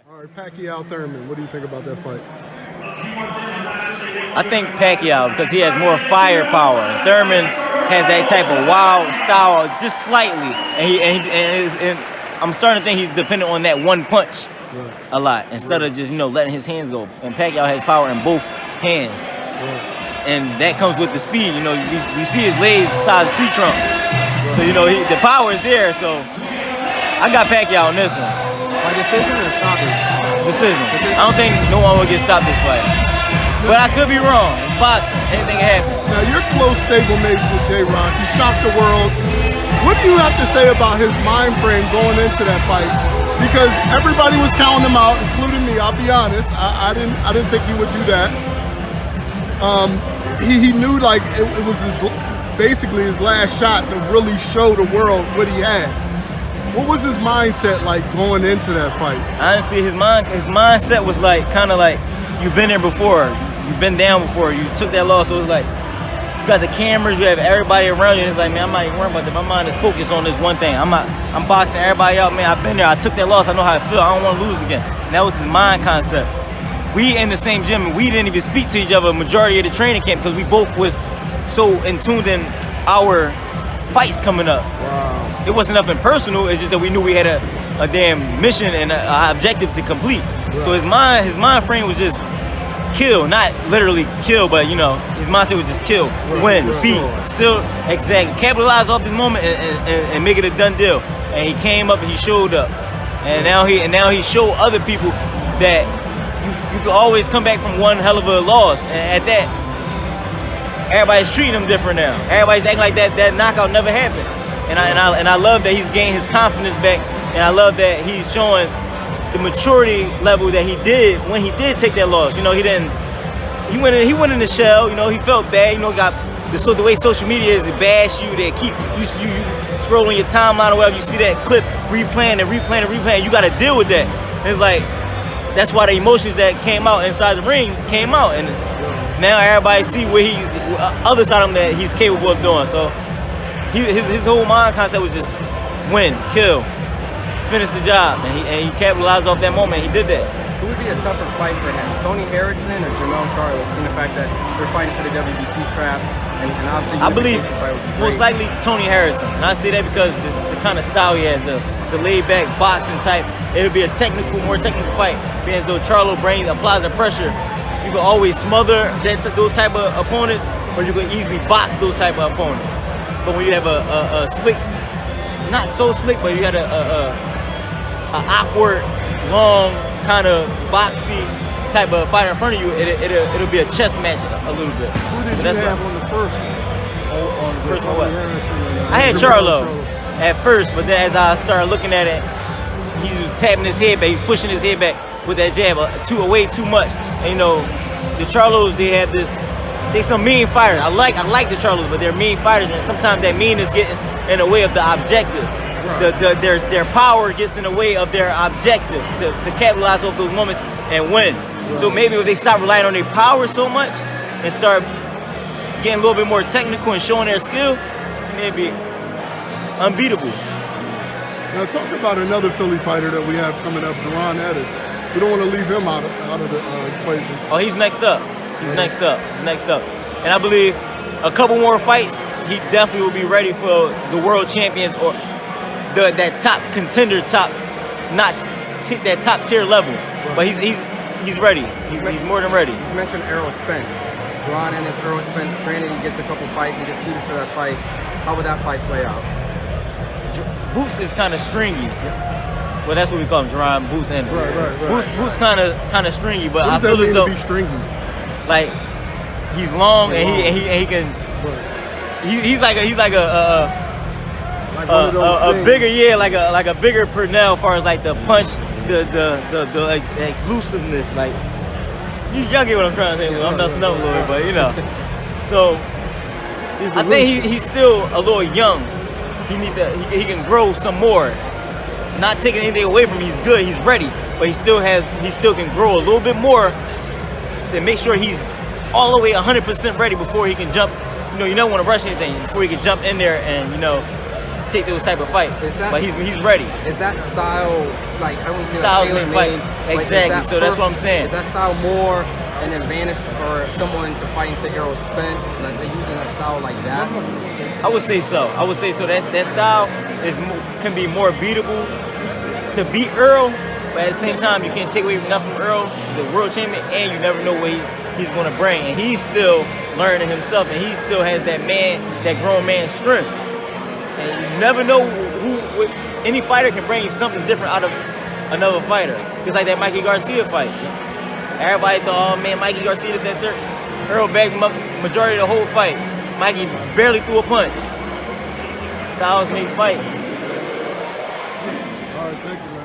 All right, Pacquiao Thurman. What do you think about that fight? I think Pacquiao, because he has more firepower. Thurman has that type of wild style, just slightly, and I'm starting to think he's dependent on that one punch a lot instead of just letting his hands go. And Pacquiao has power in both hands, and that comes with the speed. We see his legs the size of tree trunk, so the power is there. So I got Pacquiao on this one. By decision or stoppage? Decision. I don't think no one will get stopped this fight. But I could be wrong. It's boxing. Anything can happen. Now, you're close stablemates with J-Rock. He shocked the world. What do you have to say about his mind frame going into that fight? Because everybody was counting him out, including me. I'll be honest. I didn't think he would do that. He knew like it was basically his last shot to really show the world what he had. What was his mindset like going into that fight? Honestly, his mindset was kind of like you've been there before. You've been down before. You took that loss. So it's like you got the cameras. You have everybody around you. And it's like, man, I'm not even worried about that. My mind is focused on this one thing. I'm boxing everybody out, man. I've been there. I took that loss. I know how I feel. I don't want to lose again. And that was his mind concept. We in the same gym, and we didn't even speak to each other majority of the training camp because we both was so in tuned in our fights coming up. Wow. It wasn't nothing personal. It's just that we knew we had a damn mission and an objective to complete. Right. So his mind frame was just kill, not literally kill, but his mindset was just kill, win, beat, still exactly capitalize off this moment and make it a done deal. And he came up and he showed up, and now he showed other people that you can always come back from one hell of a loss. And at that, everybody's treating him different now. Everybody's acting like that knockout never happened. And I love that he's gained his confidence back, and I love that he's showing the maturity level that he did when he did take that loss. He went in the shell. He felt bad. Got the way social media is to bash you. They keep you scrolling your timeline or whatever. You see that clip replaying. You got to deal with that. And it's like that's why the emotions that came out inside the ring came out, and now everybody see what other side of him that he's capable of doing. So his whole mind concept was just win, kill, finish the job, and he capitalized off that moment. He did that. Who would be a tougher fight for him, Tony Harrison or Charlo? In the fact that they're fighting for the WBC strap, and obviously I believe most likely Tony Harrison, and I say that because the kind of style he has, the laid-back boxing type. It'll be a more technical fight, being as though Charlo applies the pressure. You can always smother those type of opponents, or you can easily box those type of opponents. But when you have a slick, not so slick, but you had a awkward, long, kind of boxy type of fighter in front of you, it'll be a chess match a little bit. Who did you have on the first one? On the first one, what? I had Charlo at first, but then as I started looking at it, he was tapping his head back. He's pushing his head back with that jab way too much. And the Charlos, they have this. They some mean fighters. I like the Charlos, but they're mean fighters, and sometimes that meanness gets in the way of the objective. Right. Their power gets in the way of their objective to capitalize off those moments and win. Right. So maybe if they stop relying on their power so much and start getting a little bit more technical and showing their skill, maybe unbeatable. Now talk about another Philly fighter that we have coming up, Jerron Edis. We don't want to leave him out of the equation. Oh, he's next up. He's next up. And I believe a couple more fights, he definitely will be ready for the world champions or that top contender, that top tier level. Right. But he's ready. He's more than ready. You mentioned Errol Spence. Jerron and Errol Spence. Granted, he gets a couple fights and gets suited for that fight. How would that fight play out? Boots is kind of stringy. Well, that's what we call him, Jerron Boots and right. Boots kind of stringy, but I feel as though be stringy. Like he's long and he can. He's like a bigger like a bigger Purnell as far as like the punch, the exclusiveness. Like y'all get what I'm trying to say. I'm messing up a little bit, but So I think he's still a little young. He can grow some more. Not taking anything away from him, he's good, he's ready, but he still can grow a little bit more to make sure he's all the way 100% ready before he can jump. You don't want to rush anything before he can jump in there and take those type of fights. But he's ready. Is that style like I wouldn't say Styles like make fight. tailor-made. Like, Exactly. So that's what I'm saying. Is that style more an advantage for someone to fight into Errol Spence? Like they're using that style like that? I would say so. That style can be more beatable to beat Earl, but at the same time, you can't take away nothing from Earl. He's a world champion, and you never know what he's going to bring. And he's still learning himself, and he still has that grown man strength. And you never know any fighter can bring you something different out of another fighter. Just like that Mikey Garcia fight. Everybody thought, oh man, Mikey Garcia just said third. Earl bagged him up majority of the whole fight. Mikey barely threw a punch. Styles make fights. All right, thank you, man.